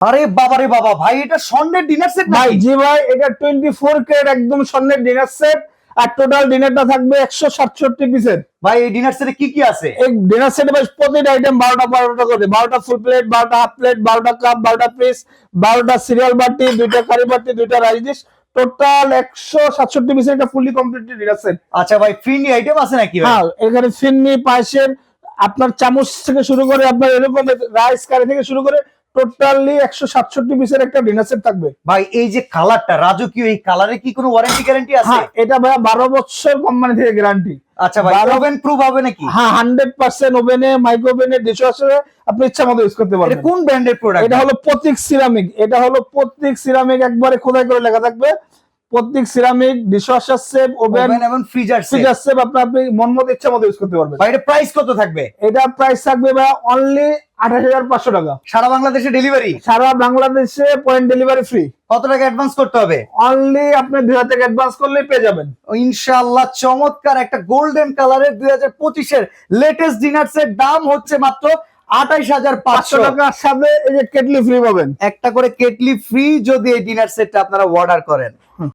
আরে বাবা রে বাবা, ভাই এটা স্বর্ণের ডিনার সেট ভাই নাকি? জি ভাই, এটা 24 ক্যারেট একদম স্বর্ণের ডিনার সেট। আর টোটাল ডিনারটা থাকবে 167 পিসের। ভাই এই ডিনার সেটে কি কি আছে? এই ডিনার সেটে ভাই প্রতিটা আইটেম 12টা করে, 12টা ফুল প্লেট, 12টা হাফ প্লেট, 12টা কাপ, 12টা পিস, 12টা সিরিয়াল বাটি, 2টা কারি বাটি, 2টা রাইস ডিশ, টোটাল 167 পিসের একটা ফুলি কমপ্লিট ডিনার সেট। আচ্ছা ভাই, ফিরনি আইটেম আছে নাকি ভাই? হ্যাঁ, এখানে ফিন্নি, পায়েসের, আপনার চামচ থেকে শুরু করে আপনার এরকম রাইস কারি থেকে শুরু করে টোটালি 167 পিসের একটা ডিনার সেট থাকবে। ভাই এই যে কালারটা রাজকীয়, এই কালারে কি কোনো ওয়ারেন্টি গ্যারান্টি আছে? হ্যাঁ, এটা ভাই 12 বছর কোম্পানি থেকে গ্যারান্টি। আচ্ছা ভাই, 12 ওভেন প্রুফ হবে নাকি? হ্যাঁ, 100% ওভেনে, মাইক্রো ওভেনে, ডিশওয়াশারে আপনি ইচ্ছা মতো ইউজ করতে এটা পারবেন। কোন ব্র্যান্ডের প্রোডাক্ট? এটা হলো প্রতীক সিরামিক। এটা হলো প্রতীক সিরামিক, একবারে খোদাই করে লেখা থাকবে প্রতীক ceramic. Dishwasher safe, oven oven এবং ফ্রিজার সেট। ফ্রিজার সেফ, আপনি মন মতো ইচ্ছা মতো ইউজ করতে পারবেন। ভাই এটা প্রাইস কত থাকবে? এটা প্রাইস থাকবে ভাই অনলি 28,500 টাকা। সারা বাংলাদেশে ডেলিভারি? সারা বাংলাদেশে পয়েন্ট ডেলিভারি ফ্রি। কত টাকা অ্যাডভান্স করতে হবে? অনলি আপনি 2000 টাকা অ্যাডভান্স করলেই পেয়ে যাবেন। ইনশাআল্লাহ চমৎকার একটা গোল্ডেন কালারের 2025 এর লেটেস্ট ডিনার সেট, দাম হচ্ছে মাত্র 500 28,500 টাকার সাথে এই যে কেটলি ফ্রি পাবেন। একটা করে কেটলি ফ্রি যদি এই ডিনার সেটটা আপনারা অর্ডার করেন।